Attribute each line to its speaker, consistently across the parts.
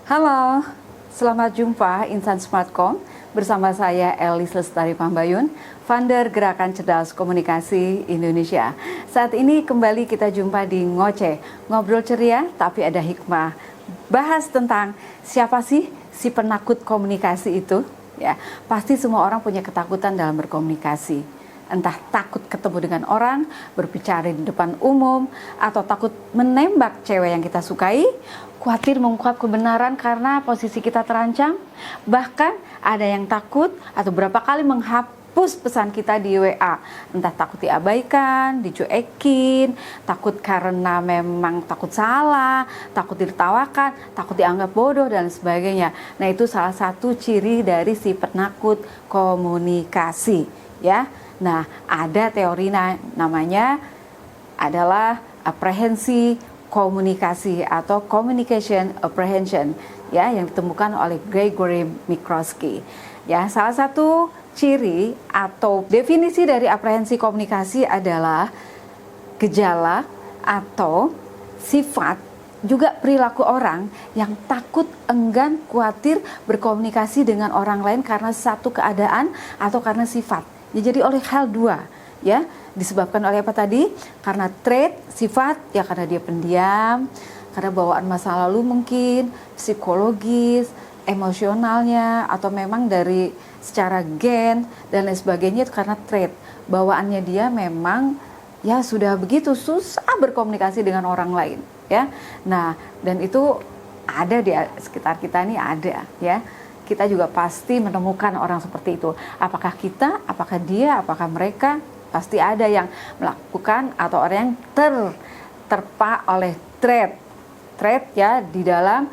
Speaker 1: Halo, selamat jumpa Insan Smartcom bersama saya Elis Lestari Pambayun, founder Gerakan Cerdas Komunikasi Indonesia. Saat ini kembali kita jumpa di Ngoceh, ngobrol ceria tapi ada hikmah. Bahas tentang siapa sih si penakut komunikasi itu? Ya, pasti semua orang punya ketakutan dalam berkomunikasi. Entah takut ketemu dengan orang, berbicara di depan umum, atau takut menembak cewek yang kita sukai, khawatir mengungkap kebenaran karena posisi kita terancam, bahkan ada yang takut atau berapa kali menghapus pesan kita di WA, entah takut diabaikan, dicuekin, takut karena memang takut salah, takut ditertawakan, takut dianggap bodoh dan sebagainya. Nah, itu salah satu ciri dari si penakut komunikasi, ya. Nah, ada teori namanya adalah aprehensi komunikasi atau communication apprehension, ya, yang ditemukan oleh Gregory Mikroski. Ya, salah satu ciri atau definisi dari aprehensi komunikasi adalah gejala atau sifat juga perilaku orang yang takut, enggan, khawatir berkomunikasi dengan orang lain karena satu keadaan atau karena sifat. Ya, jadi oleh hal dua, ya, disebabkan oleh apa tadi? Karena trait, sifat, ya karena dia pendiam, karena bawaan masa lalu mungkin, psikologis, emosionalnya, atau memang dari secara gen dan lain sebagainya, itu karena trait. Bawaannya dia memang ya sudah begitu susah berkomunikasi dengan orang lain, ya. Nah, dan itu ada di sekitar kita ini ada, ya. Kita juga pasti menemukan orang seperti itu. Apakah kita, apakah dia, apakah mereka, pasti ada yang melakukan atau orang yang terpa oleh trait ya di dalam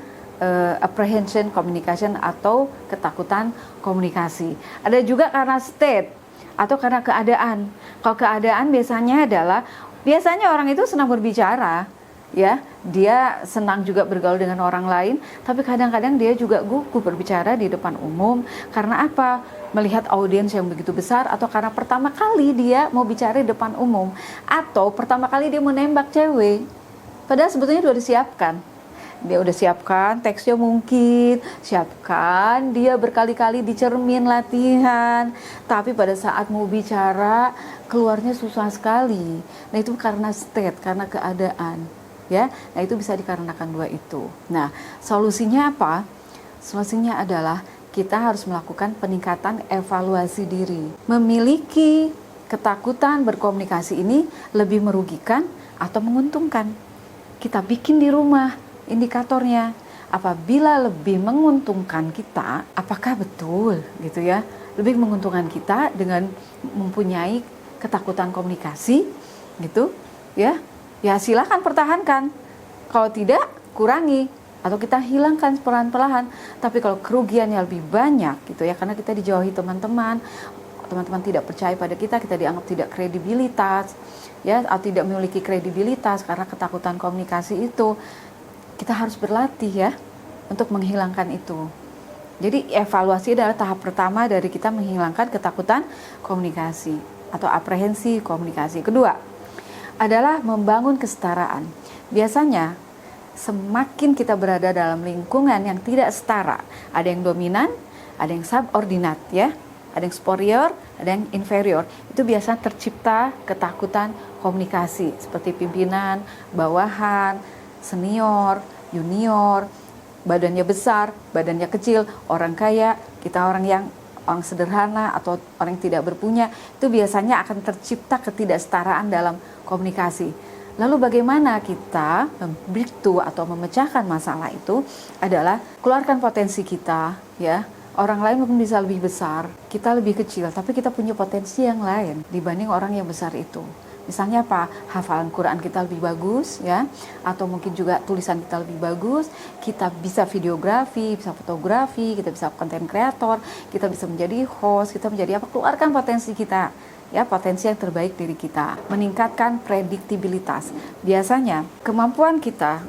Speaker 1: apprehension communication atau ketakutan komunikasi. Ada juga karena state atau karena keadaan. Kalau keadaan biasanya orang itu senang berbicara, ya, dia senang juga bergaul dengan orang lain, tapi kadang-kadang dia juga gugup berbicara di depan umum. Karena apa? Melihat audiens yang begitu besar, atau karena pertama kali dia mau bicara di depan umum, atau pertama kali dia menembak cewek. Padahal sebetulnya sudah disiapkan. Dia udah siapkan teksnya mungkin, siapkan dia berkali-kali dicermin latihan, tapi pada saat mau bicara keluarnya susah sekali. Nah, itu karena state, karena keadaan. Ya, nah itu bisa dikarenakan dua itu. Nah, solusinya apa? Solusinya adalah kita harus melakukan peningkatan evaluasi diri. Memiliki ketakutan berkomunikasi ini lebih merugikan atau menguntungkan? Kita bikin di rumah indikatornya. Apabila lebih menguntungkan kita, apakah betul gitu ya? Lebih menguntungkan kita dengan mempunyai ketakutan komunikasi gitu, ya. Ya silakan pertahankan. Kalau tidak, kurangi atau kita hilangkan pelan-pelan. Tapi kalau kerugiannya lebih banyak gitu ya, karena kita dijauhi teman-teman tidak percaya pada kita dianggap tidak kredibilitas, ya, atau tidak memiliki kredibilitas karena ketakutan komunikasi itu, kita harus berlatih ya untuk menghilangkan itu. Jadi evaluasi adalah tahap pertama dari kita menghilangkan ketakutan komunikasi atau aprehensi komunikasi. Kedua adalah membangun kesetaraan. Biasanya semakin kita berada dalam lingkungan yang tidak setara, ada yang dominan, ada yang subordinat, ya, ada yang superior, ada yang inferior. Itu biasanya tercipta ketakutan komunikasi seperti pimpinan, bawahan, senior, junior, badannya besar, badannya kecil, orang kaya, kita orang sederhana atau orang yang tidak berpunya. Itu biasanya akan tercipta ketidaksetaraan dalam komunikasi. Lalu bagaimana kita membreakthrough atau memecahkan masalah itu adalah keluarkan potensi kita, ya. Orang lain mungkin bisa lebih besar, kita lebih kecil, tapi kita punya potensi yang lain dibanding orang yang besar itu. Misalnya apa? Hafalan Quran kita lebih bagus, ya, atau mungkin juga tulisan kita lebih bagus, kita bisa videografi, bisa fotografi, kita bisa content creator, kita bisa menjadi host, kita menjadi apa? Keluarkan potensi kita, ya, potensi yang terbaik diri kita, meningkatkan prediktibilitas. Biasanya kemampuan kita,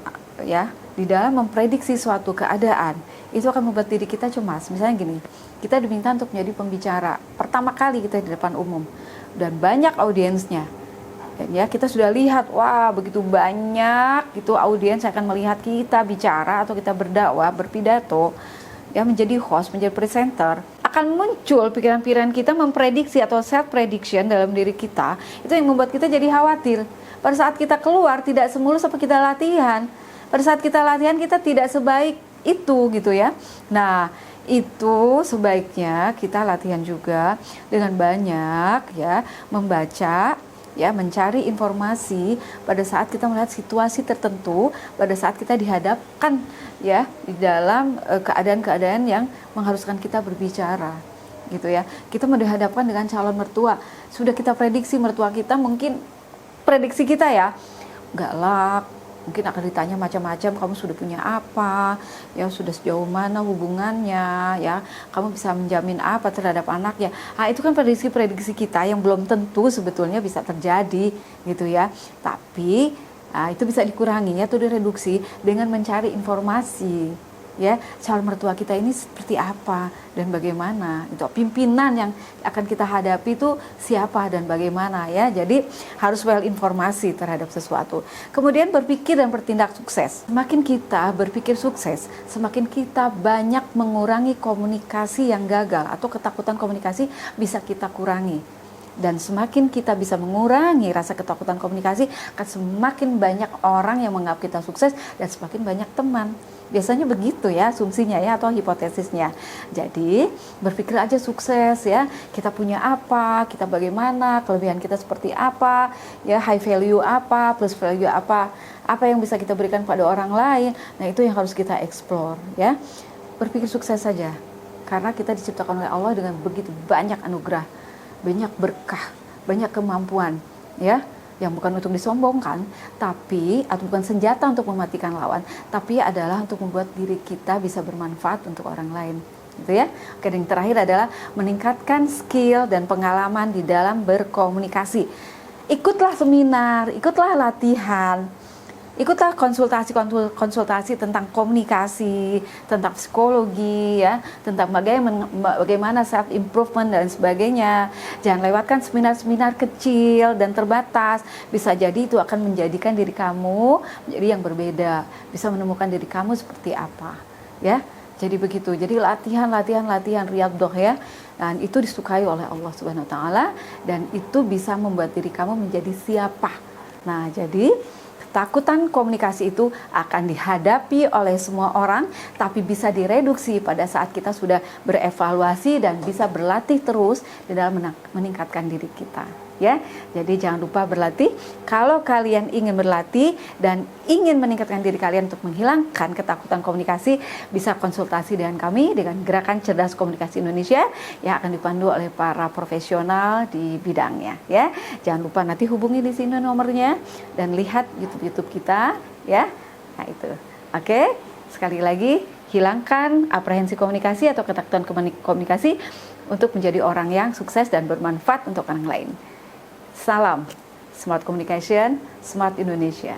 Speaker 1: ya, di dalam memprediksi suatu keadaan itu akan membuat diri kita cemas. Misalnya gini, kita diminta untuk menjadi pembicara pertama kali kita di depan umum dan banyak audiensnya. Dan ya kita sudah lihat, wah begitu banyak gitu audiens akan melihat kita bicara atau kita berdakwah, berpidato, ya menjadi host, menjadi presenter, akan muncul pikiran-pikiran kita memprediksi atau self prediction dalam diri kita. Itu yang membuat kita jadi khawatir. Pada saat kita keluar tidak semulus apa kita latihan. Pada saat kita latihan kita tidak sebaik itu gitu ya. Nah, itu sebaiknya kita latihan juga dengan banyak ya membaca, ya mencari informasi pada saat kita melihat situasi tertentu, pada saat kita dihadapkan ya di dalam keadaan-keadaan yang mengharuskan kita berbicara gitu ya. Kita dihadapkan dengan calon mertua, sudah kita prediksi mertua kita, mungkin prediksi kita ya galak, mungkin akan ditanya macam-macam, kamu sudah punya apa, ya sudah sejauh mana hubungannya, ya kamu bisa menjamin apa terhadap anaknya. Nah, itu kan prediksi-prediksi kita yang belum tentu sebetulnya bisa terjadi gitu ya. Tapi itu bisa dikurangi atau direduksi dengan mencari informasi. Ya, calon mertua kita ini seperti apa dan bagaimana, itu pimpinan yang akan kita hadapi itu siapa dan bagaimana ya. Jadi harus well informasi terhadap sesuatu. Kemudian berpikir dan bertindak sukses. Semakin kita berpikir sukses, semakin kita banyak mengurangi komunikasi yang gagal atau ketakutan komunikasi bisa kita kurangi. Dan semakin kita bisa mengurangi rasa ketakutan komunikasi, akan semakin banyak orang yang menganggap kita sukses dan semakin banyak teman. Biasanya begitu ya asumsinya ya atau hipotesisnya. Jadi berpikir aja sukses ya. Kita punya apa, kita bagaimana, kelebihan kita seperti apa, ya high value apa, plus value apa yang bisa kita berikan pada orang lain. Nah, itu yang harus kita explore ya. Berpikir sukses saja. Karena kita diciptakan oleh Allah dengan begitu banyak anugerah, banyak berkah, banyak kemampuan ya. Yang bukan untuk disombongkan, tapi atau bukan senjata untuk mematikan lawan, tapi adalah untuk membuat diri kita bisa bermanfaat untuk orang lain, gitu ya. Oke, yang terakhir adalah meningkatkan skill dan pengalaman di dalam berkomunikasi. Ikutlah seminar, ikutlah latihan, ikutlah konsultasi tentang komunikasi, tentang psikologi ya, tentang bagaimana self improvement dan sebagainya. Jangan lewatkan seminar-seminar kecil dan terbatas. Bisa jadi itu akan menjadikan diri kamu menjadi yang berbeda, bisa menemukan diri kamu seperti apa ya. Jadi begitu. Jadi latihan riyadhah ya. Dan itu disukai oleh Allah Subhanahu wa taala dan itu bisa membuat diri kamu menjadi siapa. Nah, jadi ketakutan komunikasi itu akan dihadapi oleh semua orang, tapi bisa direduksi pada saat kita sudah berevaluasi dan bisa berlatih terus di dalam meningkatkan diri kita. Ya, jadi jangan lupa berlatih. Kalau kalian ingin berlatih dan ingin meningkatkan diri kalian untuk menghilangkan ketakutan komunikasi, bisa konsultasi dengan kami dengan Gerakan Cerdas Komunikasi Indonesia yang akan dipandu oleh para profesional di bidangnya. Ya, jangan lupa nanti hubungi di sini nomornya dan lihat YouTube kita. Ya, nah itu. Oke, sekali lagi hilangkan aprehensi komunikasi atau ketakutan komunikasi untuk menjadi orang yang sukses dan bermanfaat untuk orang lain. Salam Smart Communication, Smart Indonesia.